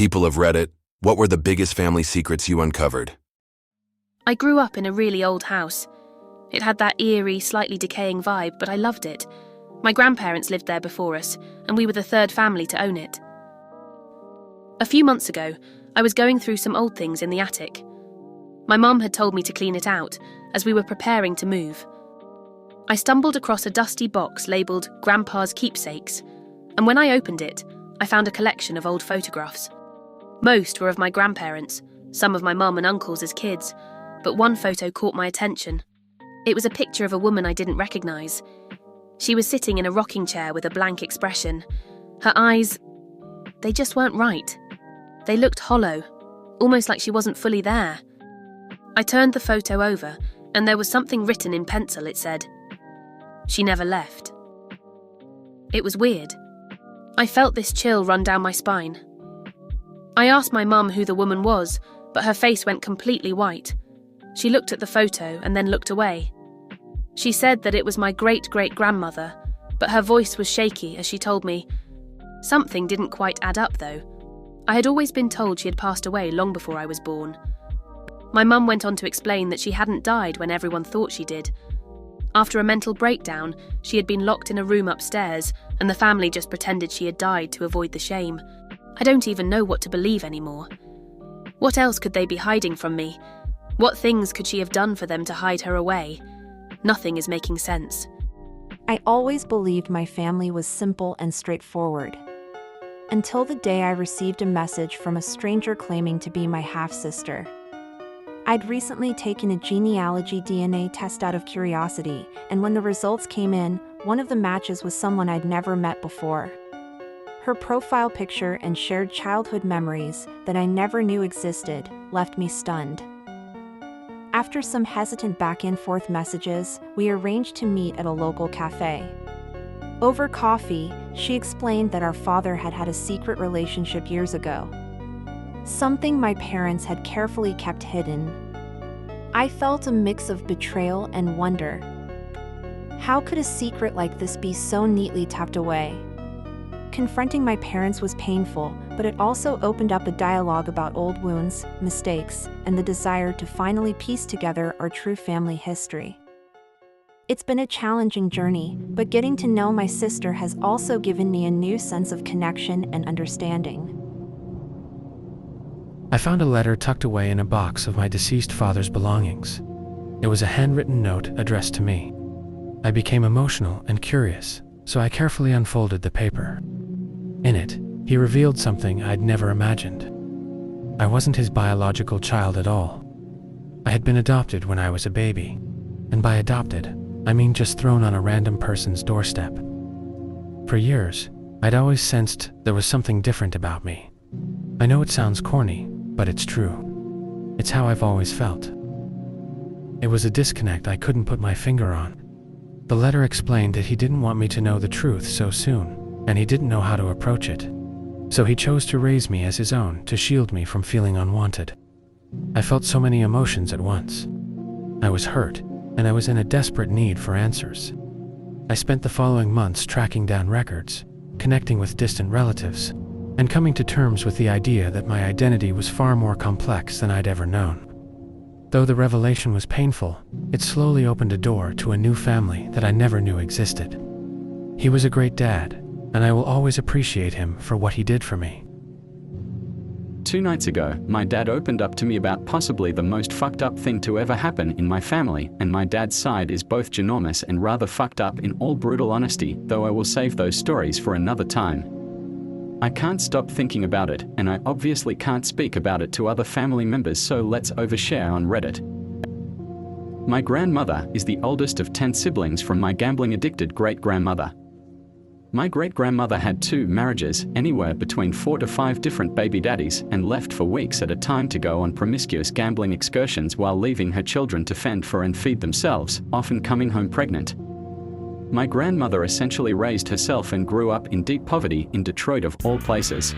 People of Reddit, what were the biggest family secrets you uncovered? I grew up in a really old house. It had that eerie, slightly decaying vibe, but I loved it. My grandparents lived there before us, and we were the third family to own it. A few months ago, I was going through some old things in the attic. My mum had told me to clean it out, as we were preparing to move. I stumbled across a dusty box labelled Grandpa's Keepsakes, and when I opened it, I found a collection of old photographs. Most were of my grandparents, some of my mum and uncles as kids, but one photo caught my attention. It was a picture of a woman I didn't recognise. She was sitting in a rocking chair with a blank expression. Her eyes, they just weren't right. They looked hollow, almost like she wasn't fully there. I turned the photo over, and there was something written in pencil. It said, "She never left." It was weird. I felt this chill run down my spine. I asked my mum who the woman was, but her face went completely white. She looked at the photo and then looked away. She said that it was my great-great-grandmother, but her voice was shaky as she told me, something didn't quite add up though. I had always been told she had passed away long before I was born. My mum went on to explain that she hadn't died when everyone thought she did. After a mental breakdown, she had been locked in a room upstairs, and the family just pretended she had died to avoid the shame. I don't even know what to believe anymore. What else could they be hiding from me? What things could she have done for them to hide her away? Nothing is making sense. I always believed my family was simple and straightforward. Until the day I received a message from a stranger claiming to be my half-sister. I'd recently taken a genealogy DNA test out of curiosity, and when the results came in, one of the matches was someone I'd never met before. Her profile picture and shared childhood memories that I never knew existed left me stunned. After some hesitant back-and-forth messages, we arranged to meet at a local cafe. Over coffee, she explained that our father had had a secret relationship years ago. Something my parents had carefully kept hidden. I felt a mix of betrayal and wonder. How could a secret like this be so neatly tucked away? Confronting my parents was painful, but it also opened up a dialogue about old wounds, mistakes, and the desire to finally piece together our true family history. It's been a challenging journey, but getting to know my sister has also given me a new sense of connection and understanding. I found a letter tucked away in a box of my deceased father's belongings. It was a handwritten note addressed to me. I became emotional and curious, so I carefully unfolded the paper. In it, he revealed something I'd never imagined. I wasn't his biological child at all. I had been adopted when I was a baby, and by adopted, I mean just thrown on a random person's doorstep. For years, I'd always sensed there was something different about me. I know it sounds corny, but it's true. It's how I've always felt. It was a disconnect I couldn't put my finger on. The letter explained that he didn't want me to know the truth so soon, and he didn't know how to approach it. So he chose to raise me as his own to shield me from feeling unwanted. I felt so many emotions at once. I was hurt, and I was in a desperate need for answers. I spent the following months tracking down records, connecting with distant relatives, and coming to terms with the idea that my identity was far more complex than I'd ever known. Though the revelation was painful, it slowly opened a door to a new family that I never knew existed. He was a great dad, and I will always appreciate him for what he did for me. 2 nights ago, my dad opened up to me about possibly the most fucked up thing to ever happen in my family, and my dad's side is both ginormous and rather fucked up in all brutal honesty, though I will save those stories for another time. I can't stop thinking about it, and I obviously can't speak about it to other family members, so let's overshare on Reddit. My grandmother is the oldest of 10 siblings from my gambling-addicted great-grandmother. My great-grandmother had 2 marriages, anywhere between 4 to 5 different baby daddies, and left for weeks at a time to go on promiscuous gambling excursions while leaving her children to fend for and feed themselves, often coming home pregnant. My grandmother essentially raised herself and grew up in deep poverty in Detroit of all places.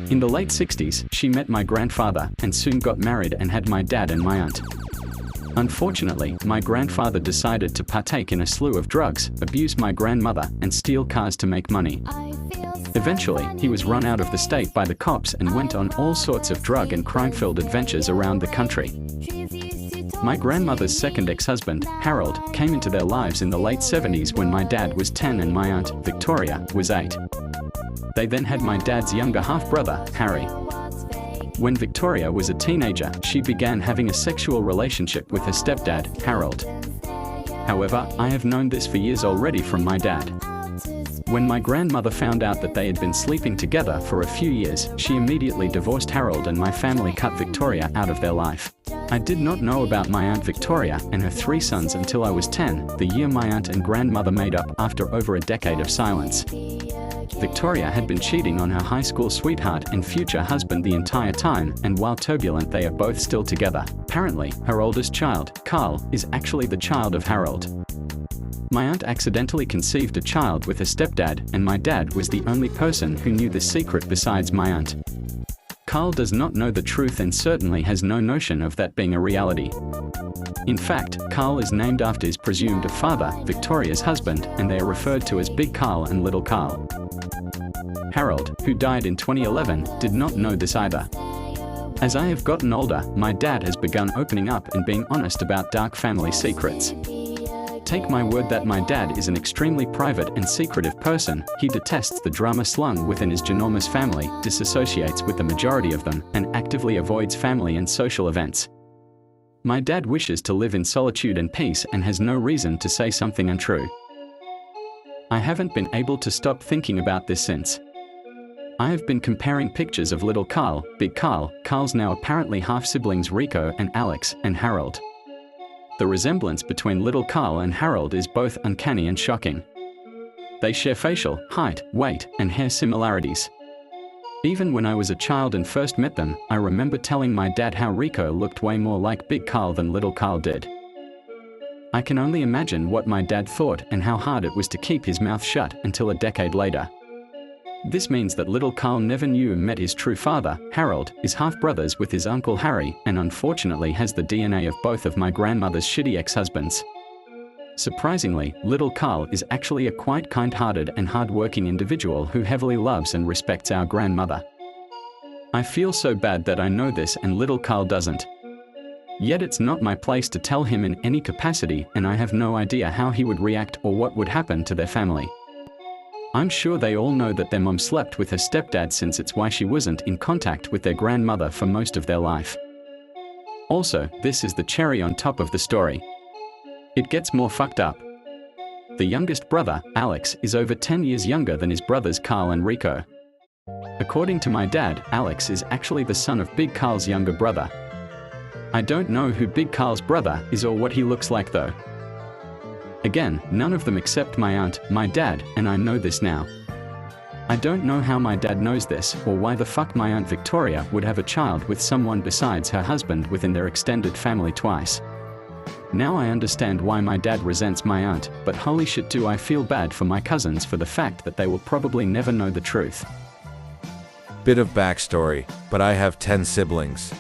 In the late 60s, she met my grandfather and soon got married and had my dad and my aunt. Unfortunately, my grandfather decided to partake in a slew of drugs, abuse my grandmother, and steal cars to make money. Eventually, he was run out of the state by the cops and went on all sorts of drug and crime-filled adventures around the country. My grandmother's second ex-husband, Harold, came into their lives in the late 70s when my dad was 10 and my aunt, Victoria, was 8. They then had my dad's younger half-brother, Harry. When Victoria was a teenager, she began having a sexual relationship with her stepdad, Harold. However, I have known this for years already from my dad. When my grandmother found out that they had been sleeping together for a few years, she immediately divorced Harold and my family cut Victoria out of their life. I did not know about my Aunt Victoria and her 3 sons until I was 10, the year my aunt and grandmother made up after over a decade of silence. Victoria had been cheating on her high school sweetheart and future husband the entire time, and while turbulent, they are both still together. Apparently, her oldest child, Carl, is actually the child of Harold. My aunt accidentally conceived a child with her stepdad, and my dad was the only person who knew the secret besides my aunt. Carl does not know the truth and certainly has no notion of that being a reality. In fact, Carl is named after his presumed father, Victoria's husband, and they are referred to as Big Carl and Little Carl. Harold, who died in 2011, did not know this either. As I have gotten older, my dad has begun opening up and being honest about dark family secrets. Take my word that my dad is an extremely private and secretive person. He detests the drama slung within his ginormous family, disassociates with the majority of them, and actively avoids family and social events. My dad wishes to live in solitude and peace and has no reason to say something untrue. I haven't been able to stop thinking about this since. I have been comparing pictures of little Carl, Big Carl, Carl's now apparently half-siblings Rico and Alex, and Harold. The resemblance between little Carl and Harold is both uncanny and shocking. They share facial, height, weight, and hair similarities. Even when I was a child and first met them, I remember telling my dad how Rico looked way more like Big Carl than little Carl did. I can only imagine what my dad thought and how hard it was to keep his mouth shut until a decade later. This means that little Carl never knew and met his true father, Harold, is half-brothers with his uncle Harry, and unfortunately has the DNA of both of my grandmother's shitty ex-husbands. Surprisingly, little Carl is actually a quite kind-hearted and hard-working individual who heavily loves and respects our grandmother. I feel so bad that I know this and little Carl doesn't. Yet it's not my place to tell him in any capacity, and I have no idea how he would react or what would happen to their family. I'm sure they all know that their mom slept with her stepdad, since it's why she wasn't in contact with their grandmother for most of their life. Also, this is the cherry on top of the story. It gets more fucked up. The youngest brother, Alex, is over 10 years younger than his brothers Carl and Rico. According to my dad, Alex is actually the son of Big Carl's younger brother. I don't know who Big Carl's brother is or what he looks like though. Again, none of them except my aunt, my dad, and I know this now. I don't know how my dad knows this, or why the fuck my Aunt Victoria would have a child with someone besides her husband within their extended family twice. Now I understand why my dad resents my aunt, but holy shit do I feel bad for my cousins for the fact that they will probably never know the truth. Bit of backstory, but I have 10 siblings.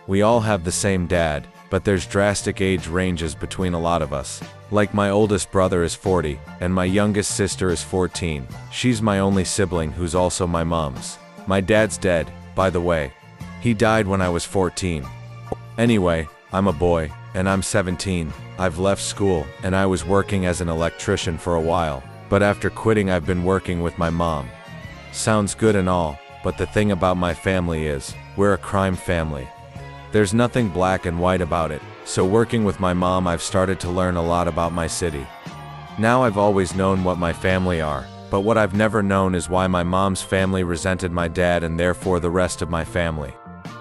We all have the same dad, but there's drastic age ranges between a lot of us. Like my oldest brother is 40, and my youngest sister is 14. She's my only sibling who's also my mom's. My dad's dead, by the way. He died when I was 14. Anyway, I'm a boy, and I'm 17. I've left school, and I was working as an electrician for a while, but after quitting I've been working with my mom. Sounds good and all, but the thing about my family is, we're a crime family. There's nothing black and white about it, so working with my mom I've started to learn a lot about my city. Now I've always known what my family are, but what I've never known is why my mom's family resented my dad and therefore the rest of my family.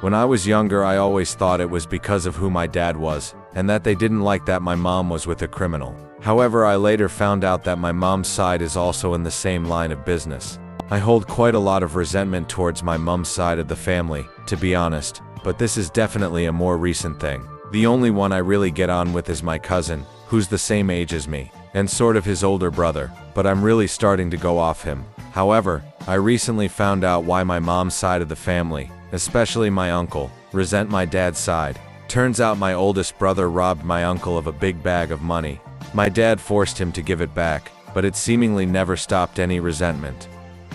When I was younger I always thought it was because of who my dad was, and that they didn't like that my mom was with a criminal. However, I later found out that my mom's side is also in the same line of business. I hold quite a lot of resentment towards my mom's side of the family, to be honest, but this is definitely a more recent thing. The only one I really get on with is my cousin, who's the same age as me, and sort of his older brother, but I'm really starting to go off him. However, I recently found out why my mom's side of the family, especially my uncle, resent my dad's side. Turns out my oldest brother robbed my uncle of a big bag of money. My dad forced him to give it back, but it seemingly never stopped any resentment.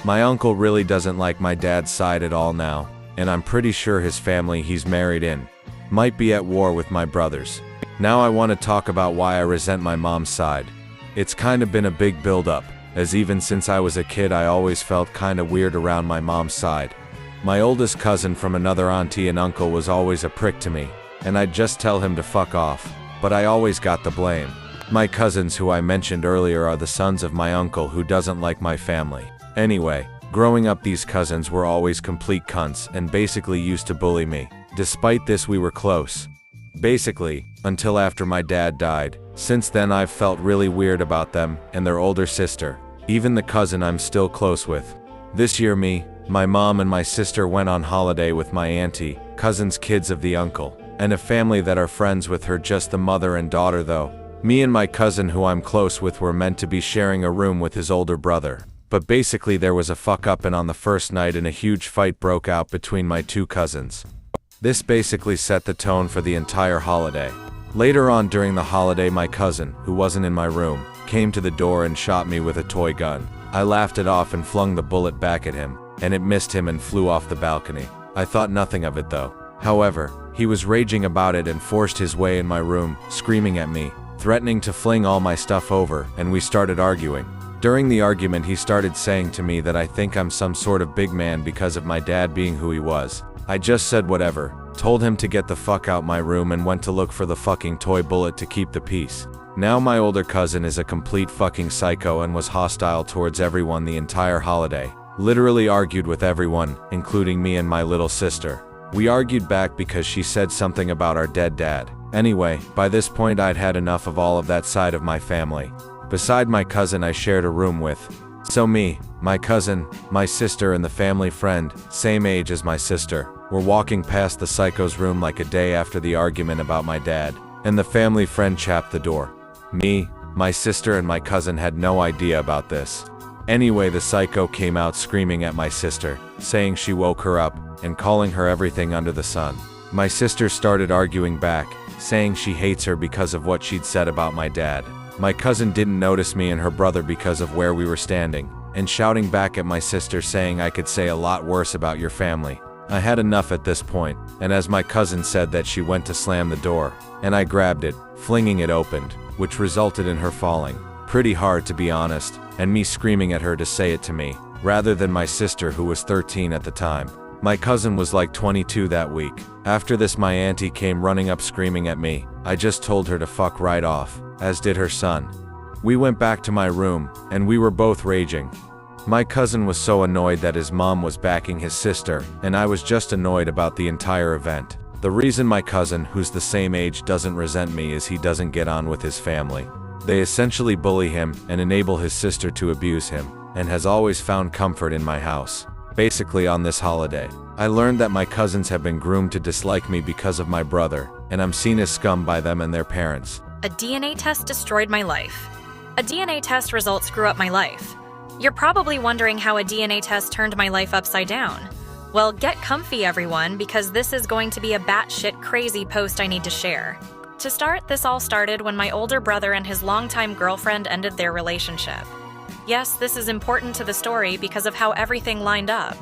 My uncle really doesn't like my dad's side at all now, and I'm pretty sure his family he's married in might be at war with my brothers. Now I want to talk about why I resent my mom's side. It's kind of been a big build-up, as even since I was a kid I always felt kind of weird around my mom's side. My oldest cousin from another auntie and uncle was always a prick to me, and I'd just tell him to fuck off, but I always got the blame. My cousins who I mentioned earlier are the sons of my uncle who doesn't like my family. Anyway, growing up these cousins were always complete cunts and basically used to bully me. Despite this we were close. Basically, until after my dad died. Since then I've felt really weird about them and their older sister, even the cousin I'm still close with. This year me, my mom and my sister went on holiday with my auntie, cousins kids of the uncle, and a family that are friends with her, just the mother and daughter though. Me and my cousin who I'm close with were meant to be sharing a room with his older brother. But basically there was a fuck up and on the first night and a huge fight broke out between my two cousins. This basically set the tone for the entire holiday. Later on during the holiday my cousin, who wasn't in my room, came to the door and shot me with a toy gun. I laughed it off and flung the bullet back at him, and it missed him and flew off the balcony. I thought nothing of it though. However, he was raging about it and forced his way in my room, screaming at me, threatening to fling all my stuff over, and we started arguing. During the argument he started saying to me that I think I'm some sort of big man because of my dad being who he was. I just said whatever, told him to get the fuck out my room and went to look for the fucking toy bullet to keep the peace. Now my older cousin is a complete fucking psycho and was hostile towards everyone the entire holiday. Literally argued with everyone, including me and my little sister. We argued back because she said something about our dead dad. Anyway, by this point I'd had enough of all of that side of my family. Beside my cousin I shared a room with. So me, my cousin, my sister and the family friend, same age as my sister, were walking past the psycho's room like a day after the argument about my dad, and the family friend chapped the door. Me, my sister and my cousin had no idea about this. Anyway, the psycho came out screaming at my sister, saying she woke her up, and calling her everything under the sun. My sister started arguing back, saying she hates her because of what she'd said about my dad. My cousin didn't notice me and her brother because of where we were standing, and shouting back at my sister saying I could say a lot worse about your family. I had enough at this point, and as my cousin said that she went to slam the door, and I grabbed it, flinging it open, which resulted in her falling. Pretty hard to be honest, and me screaming at her to say it to me, rather than my sister who was 13 at the time. My cousin was like 22 that week. After this my auntie came running up screaming at me. I just told her to fuck right off, as did her son. We went back to my room, and we were both raging. My cousin was so annoyed that his mom was backing his sister, and I was just annoyed about the entire event. The reason my cousin, who's the same age, doesn't resent me is he doesn't get on with his family. They essentially bully him and enable his sister to abuse him, and has always found comfort in my house. Basically on this holiday, I learned that my cousins have been groomed to dislike me because of my brother, and I'm seen as scum by them and their parents. A DNA test destroyed my life. A DNA test result screw up my life. You're probably wondering how a DNA test turned my life upside down. Well, get comfy everyone, because this is going to be a batshit crazy post I need to share. To start, this all started when my older brother and his longtime girlfriend ended their relationship. Yes, this is important to the story because of how everything lined up.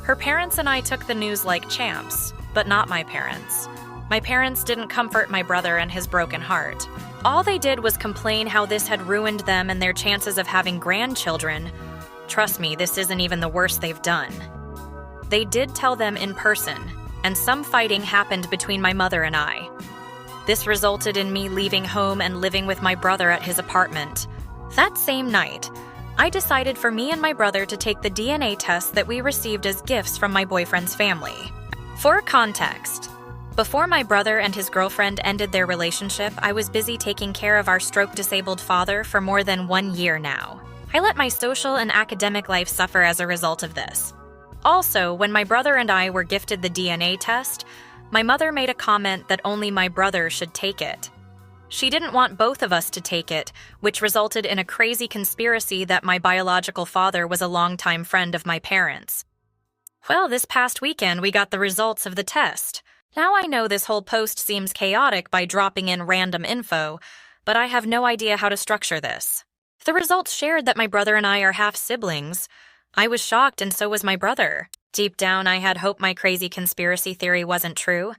Her parents and I took the news like champs, but not my parents. My parents didn't comfort my brother and his broken heart. All they did was complain how this had ruined them and their chances of having grandchildren. Trust me, this isn't even the worst they've done. They did tell them in person, and some fighting happened between my mother and I. This resulted in me leaving home and living with my brother at his apartment. That same night, I decided for me and my brother to take the DNA test that we received as gifts from my boyfriend's family. For context, before my brother and his girlfriend ended their relationship, I was busy taking care of our stroke-disabled father for more than 1 year now. I let my social and academic life suffer as a result of this. Also, when my brother and I were gifted the DNA test, my mother made a comment that only my brother should take it. She didn't want both of us to take it, which resulted in a crazy conspiracy that my biological father was a longtime friend of my parents. Well, this past weekend we got the results of the test. Now I know this whole post seems chaotic by dropping in random info, but I have no idea how to structure this. The results shared that my brother and I are half siblings. I was shocked, and so was my brother. Deep down, I had hoped my crazy conspiracy theory wasn't true.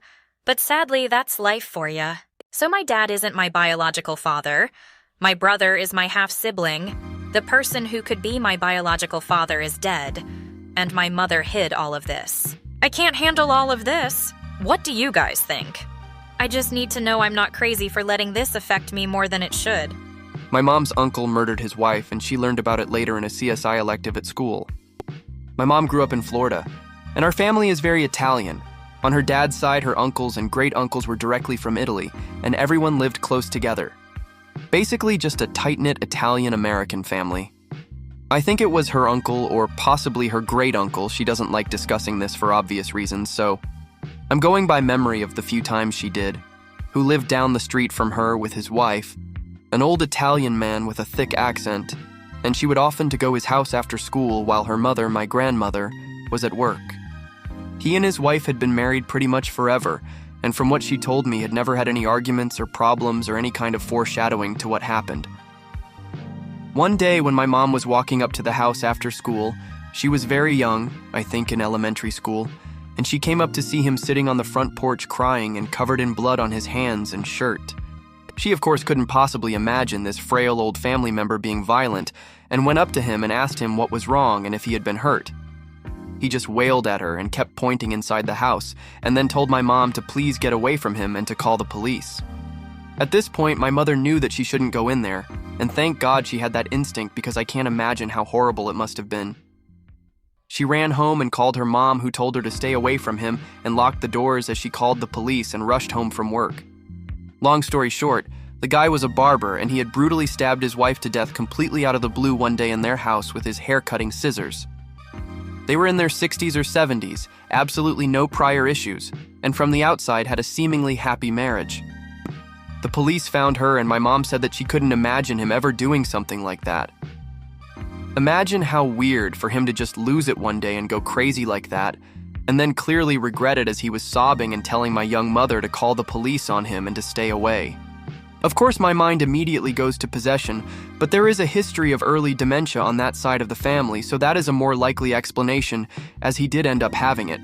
But sadly, that's life for ya. So my dad isn't my biological father. My brother is my half-sibling. The person who could be my biological father is dead. And my mother hid all of this. I can't handle all of this. What do you guys think? I just need to know I'm not crazy for letting this affect me more than it should. My mom's uncle murdered his wife, and she learned about it later in a CSI elective at school. My mom grew up in Florida, and our family is very Italian. On her dad's side, her uncles and great-uncles were directly from Italy, and everyone lived close together. Basically just a tight-knit Italian-American family. I think it was her uncle, or possibly her great-uncle. She doesn't like discussing this for obvious reasons, so I'm going by memory of the few times she did, who lived down the street from her with his wife, an old Italian man with a thick accent, and she would often to go his house after school while her mother, my grandmother, was at work. He and his wife had been married pretty much forever, and from what she told me, had never had any arguments or problems or any kind of foreshadowing to what happened. One day when my mom was walking up to the house after school, she was very young, I think in elementary school, and she came up to see him sitting on the front porch crying and covered in blood on his hands and shirt. She, of course, couldn't possibly imagine this frail old family member being violent, and went up to him and asked him what was wrong and if he had been hurt. He just wailed at her and kept pointing inside the house, and then told my mom to please get away from him and to call the police. At this point, my mother knew that she shouldn't go in there, and thank God she had that instinct because I can't imagine how horrible it must have been. She ran home and called her mom, who told her to stay away from him and locked the doors as she called the police and rushed home from work. Long story short, the guy was a barber, and he had brutally stabbed his wife to death completely out of the blue one day in their house with his hair-cutting scissors. They were in their 60s or 70s, absolutely no prior issues, and from the outside had a seemingly happy marriage. The police found her, and my mom said that she couldn't imagine him ever doing something like that. Imagine how weird for him to just lose it one day and go crazy like that, and then clearly regret it as he was sobbing and telling my young mother to call the police on him and to stay away. Of course, my mind immediately goes to possession, but there is a history of early dementia on that side of the family, so that is a more likely explanation, as he did end up having it.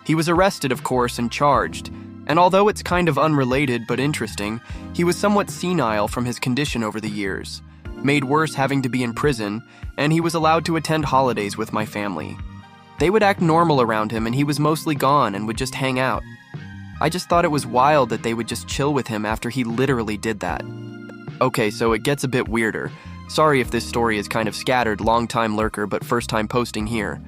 He was arrested, of course, and charged, and although it's kind of unrelated but interesting, he was somewhat senile from his condition over the years, made worse having to be in prison, and he was allowed to attend holidays with my family. They would act normal around him, and he was mostly gone and would just hang out. I just thought it was wild that they would just chill with him after he literally did that. Okay, so it gets a bit weirder. Sorry if this story is kind of scattered, long-time lurker, but first-time posting here.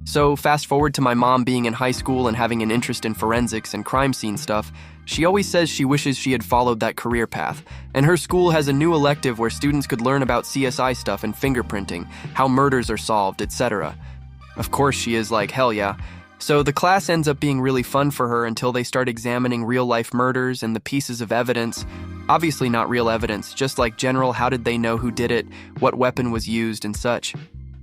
So fast forward to my mom being in high school and having an interest in forensics and crime scene stuff. She always says she wishes she had followed that career path, and her school has a new elective where students could learn about CSI stuff and fingerprinting, how murders are solved, etc. Of course she is like, hell yeah. So the class ends up being really fun for her until they start examining real-life murders and the pieces of evidence. Obviously not real evidence, just like general how did they know who did it, what weapon was used, and such.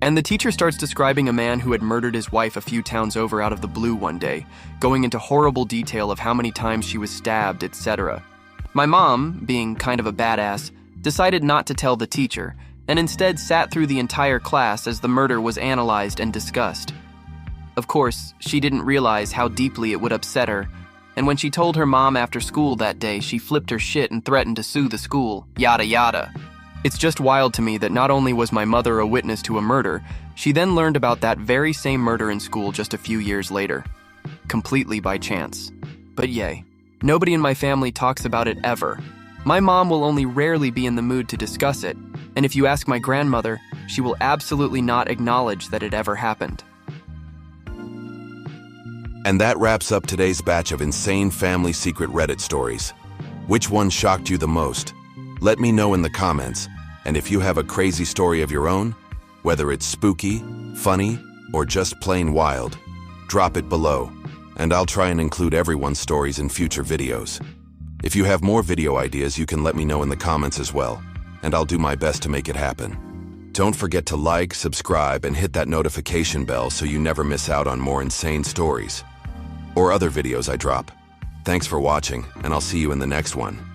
And the teacher starts describing a man who had murdered his wife a few towns over out of the blue one day, going into horrible detail of how many times she was stabbed, etc. My mom, being kind of a badass, decided not to tell the teacher, and instead sat through the entire class as the murder was analyzed and discussed. Of course, she didn't realize how deeply it would upset her, and when she told her mom after school that day, she flipped her shit and threatened to sue the school, yada yada. It's just wild to me that not only was my mother a witness to a murder, she then learned about that very same murder in school just a few years later. Completely by chance. But yay, nobody in my family talks about it ever. My mom will only rarely be in the mood to discuss it, and if you ask my grandmother, she will absolutely not acknowledge that it ever happened. And that wraps up today's batch of insane family secret Reddit stories. Which one shocked you the most? Let me know in the comments, and if you have a crazy story of your own, whether it's spooky, funny, or just plain wild, drop it below, and I'll try and include everyone's stories in future videos. If you have more video ideas, you can let me know in the comments as well, and I'll do my best to make it happen. Don't forget to like, subscribe, and hit that notification bell so you never miss out on more insane stories or other videos I drop. Thanks for watching, and I'll see you in the next one.